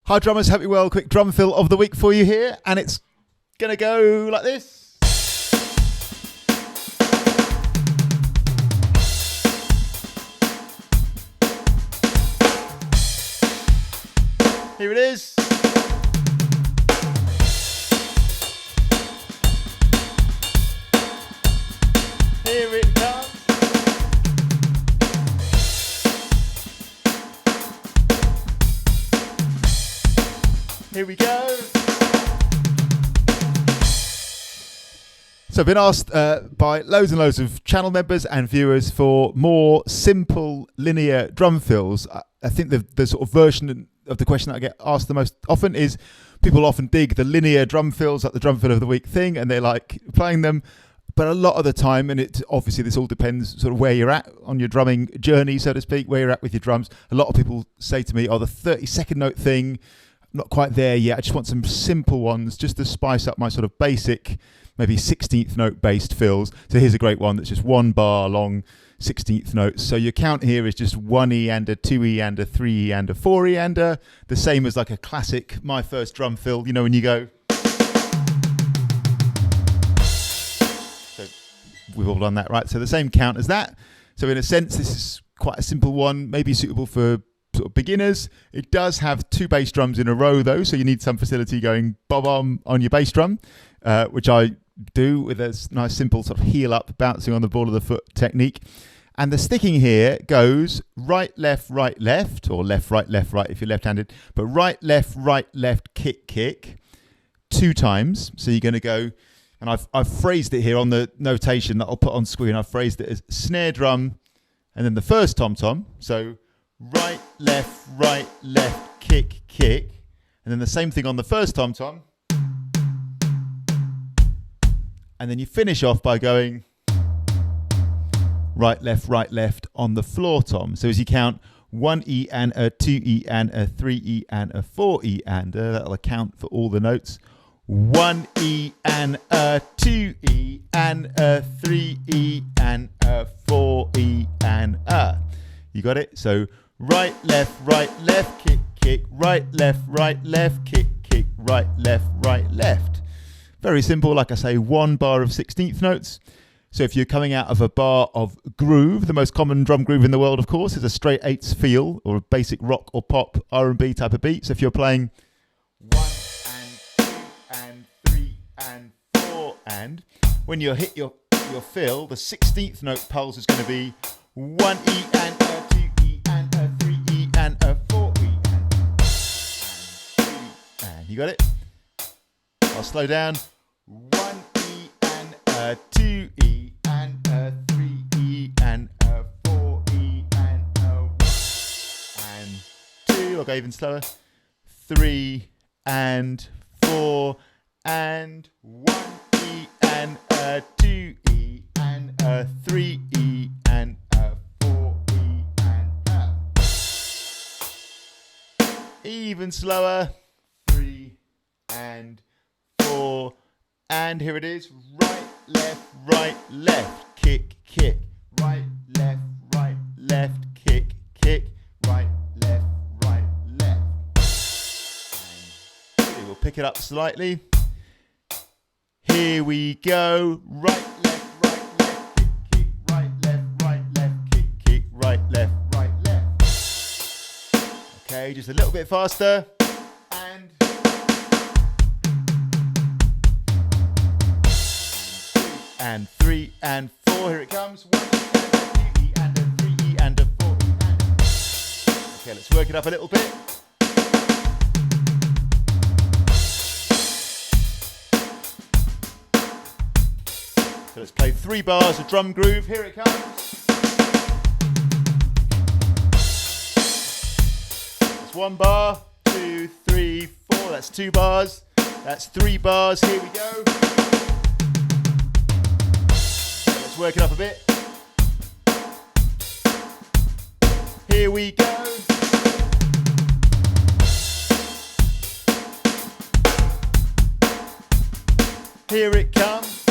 Hi drummers, hope you're well. Quick drum fill of the week for you here, and it's gonna go like this. Here it is. Here it comes. Here we go. So I've been asked by loads and loads of channel members and viewers for more simple linear drum fills. I think the sort of version of the question that I get asked the most often is people often dig the linear drum fills, like the drum fill of the week thing, and they like playing them. But a lot of the time, and it obviously this all depends sort of where you're at on your drumming journey, so to speak, where you're at with your drums. A lot of people say to me, oh, the 30-second note thing, not quite there yet. I just want some simple ones just to spice up my sort of basic, maybe 16th note based fills. So here's a great one that's just 1 bar long 16th notes. So your count here is just 1E and a 2E and a 3E and a 4E and a, the same as like a classic My First Drum Fill, you know, when you go. So we've all done that, right? So the same count as that. So in a sense, this is quite a simple one, maybe suitable for sort of beginners. It does have 2 bass drums in a row though, so you need some facility going bob on your bass drum, which I do with a nice simple sort of heel up bouncing on the ball of the foot technique. And the sticking here goes right left or left right if you're left-handed, but right left kick 2 times. So you're going to go, and I've phrased it here on the notation that I'll put on screen. I've phrased it as snare drum and then the first tom-tom. So right left kick, and then the same thing on the first tom-tom, and then you finish off by going right left on the floor tom. So as you count 1E and a 2E and a 3E and a 4E and that'll account for all the notes. 1E and a 2E and a 3E and a 4E and a. You got it? So right left kick, right left kick, right left. Very simple, like I say, 1 bar of 16th notes. So if you're coming out of a bar of groove, the most common drum groove in the world, of course, is a straight 8s feel or a basic rock or pop R&B type of beat. So if you're playing 1 and 2 and 3 and 4 and, when you hit your fill, the 16th note pulse is going to be 1E and a 2E and a 3E and a 4E and 2 and. You got it? I'll slow down. 1E and a 2E and a 3E and a 4E and a 1 and 2. I'll go even slower. 3 and 4 and 1E and a 2E and a 3E and a 4E and a. Even slower. 3 and 4 and here it is. Right left kick, right left kick, right left. And we'll pick it up slightly. Here we go. Right left kick, right left kick, right left. Okay, just a little bit faster. And 2 and 3 and 4. Here it comes. 1 E and a 2E and a 3E and a 4E and a. Okay, let's work it up a little bit. So let's play 3 bars of drum groove. Here it comes. That's 1 bar, 2, 3, 4. That's 2 bars. That's 3 bars. Here we go. Let's work it up a bit. Here we go. Here it comes.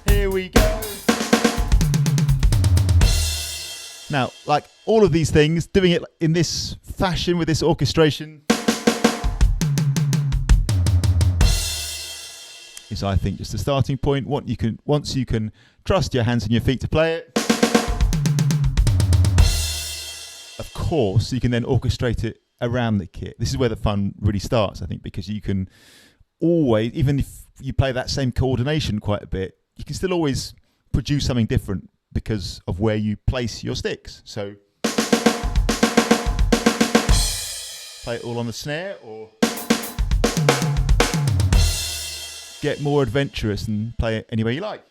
Here we go. Now, like all of these things, doing it in this fashion with this orchestration is, I think, just a starting point. Once you can trust your hands and your feet to play it, of course, you can then orchestrate it around the kit. This is where the fun really starts, I think, because you can always, even if you play that same coordination quite a bit, you can still always produce something different because of where you place your sticks. So play it all on the snare, or get more adventurous and play it any way you like.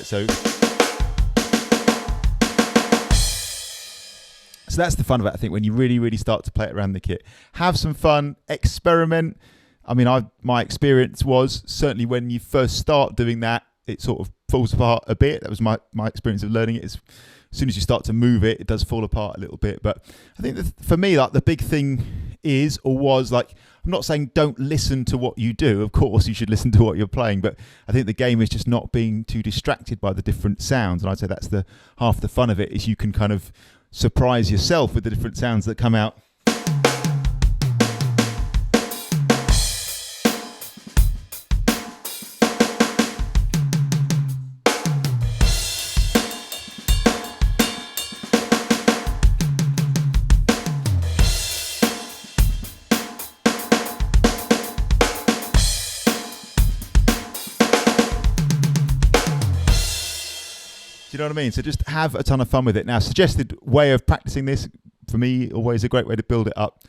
So that's the fun of it, I think, when you really, really start to play it around the kit. Have some fun, experiment. I mean, my experience was certainly when you first start doing that, it sort of falls apart a bit. That was my experience of learning it. As soon as you start to move it, it does fall apart a little bit. But I think for me, like, the big thing is, or was, like, I'm not saying don't listen to what you do. Of course, you should listen to what you're playing. But I think the game is just not being too distracted by the different sounds. And I'd say that's half the fun of it, is you can kind of surprise yourself with the different sounds that come out. Do you know what I mean? So just have a ton of fun with it. Now, suggested way of practicing this, for me, always a great way to build it up.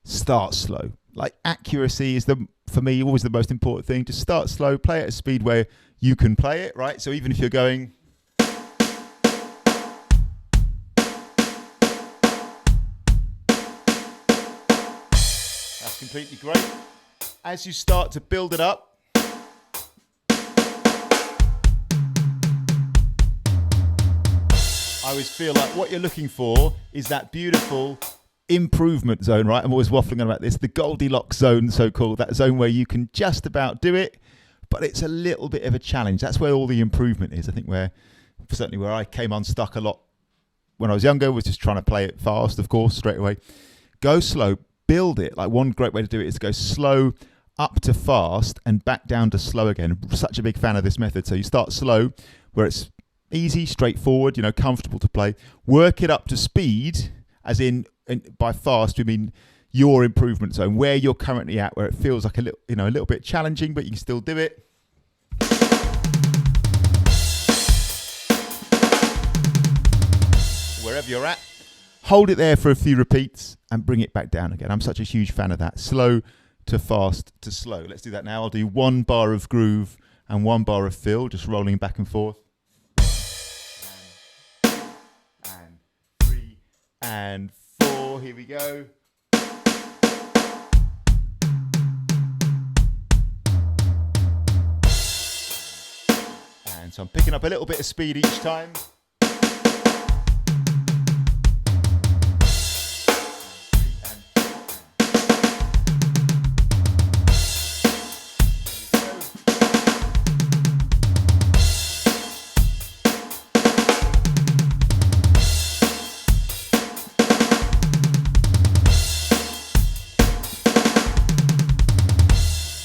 Start slow. Like, accuracy is, for me, always the most important thing. Just start slow, play at a speed where you can play it, right? So even if you're going... That's completely great. As you start to build it up, I always feel like what you're looking for is that beautiful improvement zone, right? I'm always waffling on about this. The Goldilocks zone, so-called, that zone where you can just about do it, but it's a little bit of a challenge. That's where all the improvement is. I think certainly where I came unstuck a lot when I was younger was just trying to play it fast, of course, straight away. Go slow, build it. Like, one great way to do it is to go slow up to fast and back down to slow again. I'm such a big fan of this method. So you start slow, where it's easy, straightforward, comfortable to play. Work it up to speed, as in by fast, we mean your improvement zone, where you're currently at, where it feels like a little bit challenging, but you can still do it. Wherever you're at, hold it there for a few repeats and bring it back down again. I'm such a huge fan of that. Slow to fast to slow. Let's do that now. I'll do 1 bar of groove and 1 bar of fill, just rolling back and forth. And 4, here we go. And so I'm picking up a little bit of speed each time.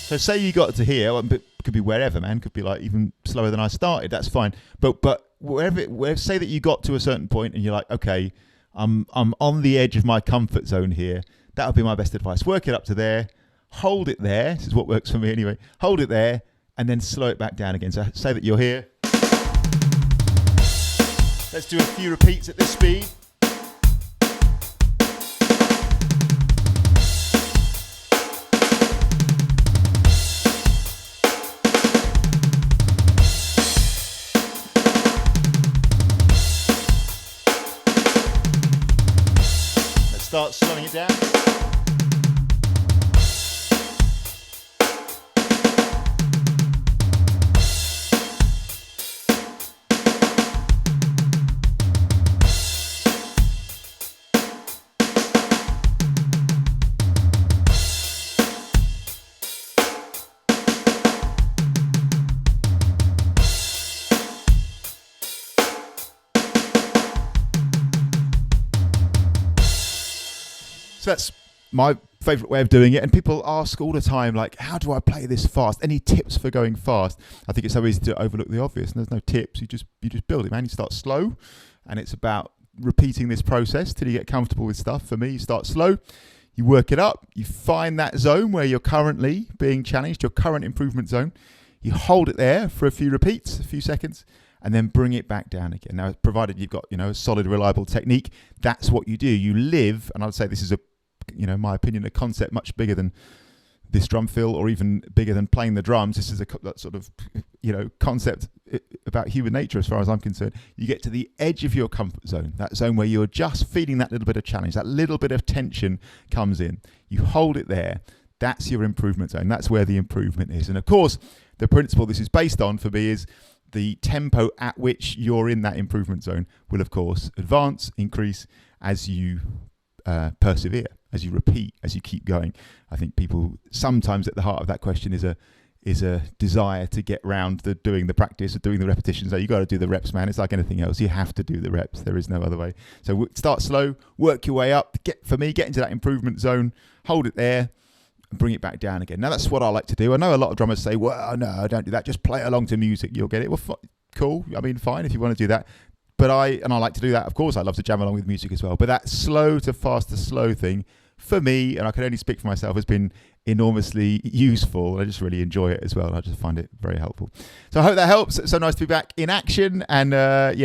So say you got to here, it could be wherever, man. Could be like even slower than I started. That's fine. But wherever, say that you got to a certain point and you're like, okay, I'm on the edge of my comfort zone here. That would be my best advice. Work it up to there. Hold it there. This is what works for me anyway. Hold it there and then slow it back down again. So say that you're here. Let's do a few repeats at this speed. start slowing it down. So that's my favourite way of doing it, and people ask all the time, like, how do I play this fast? Any tips for going fast? I think it's so easy to overlook the obvious, and there's no tips. You just build it, man. You start slow, and it's about repeating this process till you get comfortable with stuff. For me, you start slow, you work it up, you find that zone where you're currently being challenged, your current improvement zone. You hold it there for a few repeats, a few seconds, and then bring it back down again. Now, provided you've got, a solid, reliable technique, that's what you do. You live, and I would say this is my opinion, a concept much bigger than this drum fill, or even bigger than playing the drums. This is a sort of, concept about human nature as far as I'm concerned. You get to the edge of your comfort zone, that zone where you're just feeling that little bit of challenge, that little bit of tension comes in. You hold it there. That's your improvement zone. That's where the improvement is. And of course, the principle this is based on for me is the tempo at which you're in that improvement zone will, of course, advance, increase as you persevere, as you repeat, as you keep going. I think people sometimes at the heart of that question is a desire to get round to doing the practice or doing the repetitions. So you got to do the reps, man. It's like anything else. You have to do the reps. There is no other way. So start slow, work your way up. Get into that improvement zone, hold it there, and bring it back down again. Now, that's what I like to do. I know a lot of drummers say, well, no, don't do that. Just play along to music. You'll get it. Well, cool. I mean, fine if you want to do that. But I like to do that. Of course, I love to jam along with music as well. But that slow to fast to slow thing, for me, and I can only speak for myself, has been enormously useful. I just really enjoy it as well. I just find it very helpful. So I hope that helps. It's so nice to be back in action. And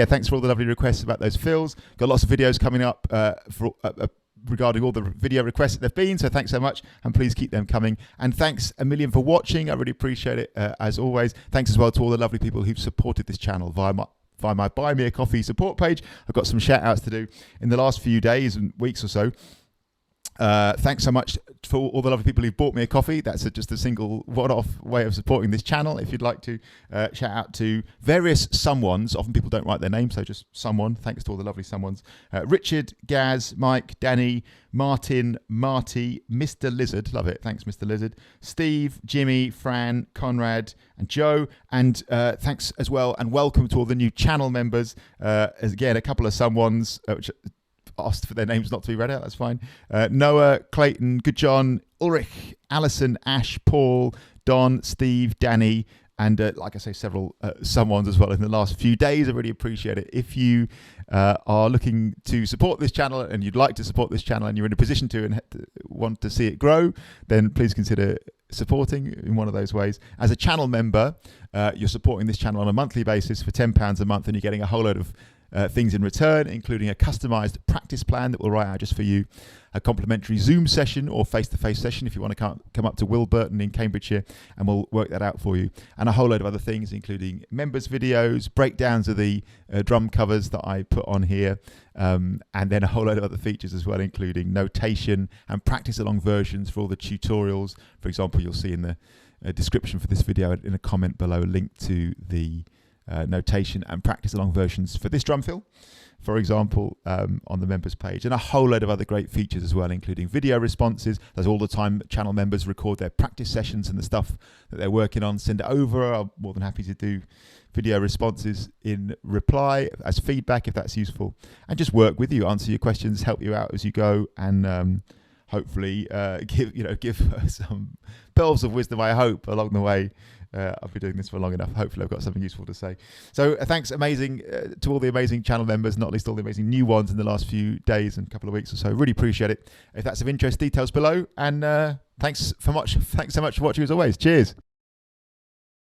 thanks for all the lovely requests about those fills. Got lots of videos coming up regarding all the video requests that there've been. So thanks so much, and please keep them coming. And thanks a million for watching. I really appreciate it, as always. Thanks as well to all the lovely people who've supported this channel via my Buy Me a Coffee support page. I've got some shout outs to do in the last few days and weeks or so. Thanks so much for all the lovely people who've bought me a coffee. That's just a single one-off way of supporting this channel. If you'd like to shout out to various someones, often people don't write their name, so just someone. Thanks to all the lovely someones. Richard, Gaz, Mike, Danny, Martin, Marty, Mr. Lizard, love it, thanks Mr. Lizard, Steve, Jimmy, Fran, Conrad, and Joe. And thanks as well, and welcome to all the new channel members. Again, a couple of someones, which asked for their names not to be read out, that's fine. Noah, Clayton, Good John, Ulrich, Alison, Ash, Paul, Don, Steve, Danny, and like I say, several someones as well in the last few days. I really appreciate it. If you are looking to support this channel, and you'd like to support this channel, and you're in a position to and want to see it grow, then please consider supporting in one of those ways. As a channel member, you're supporting this channel on a monthly basis for £10 a month, and you're getting a whole load of things in return, including a customized practice plan that we'll write out just for you, a complimentary Zoom session or face-to-face session if you want to come up to Wilburton in Cambridgeshire, and we'll work that out for you, and a whole load of other things, including members videos, breakdowns of the drum covers that I put on here, and then a whole load of other features as well, including notation and practice along versions for all the tutorials. For example, you'll see in the description for this video, in a comment below, a link to the notation and practice along versions for this drum fill, for example, on the members page, and a whole load of other great features as well, including video responses. There's all the time channel members record their practice sessions and the stuff that they're working on, send it over. I'm more than happy to do video responses in reply as feedback if that's useful, and just work with you, answer your questions, help you out as you go, and hopefully give some pearls of wisdom, I hope, along the way. I've been doing this for long enough. Hopefully I've got something useful to say. So thanks to all the amazing channel members, not least all the amazing new ones in the last few days and couple of weeks or so. Really appreciate it. If that's of interest, details below. And thanks so much for watching as always. Cheers.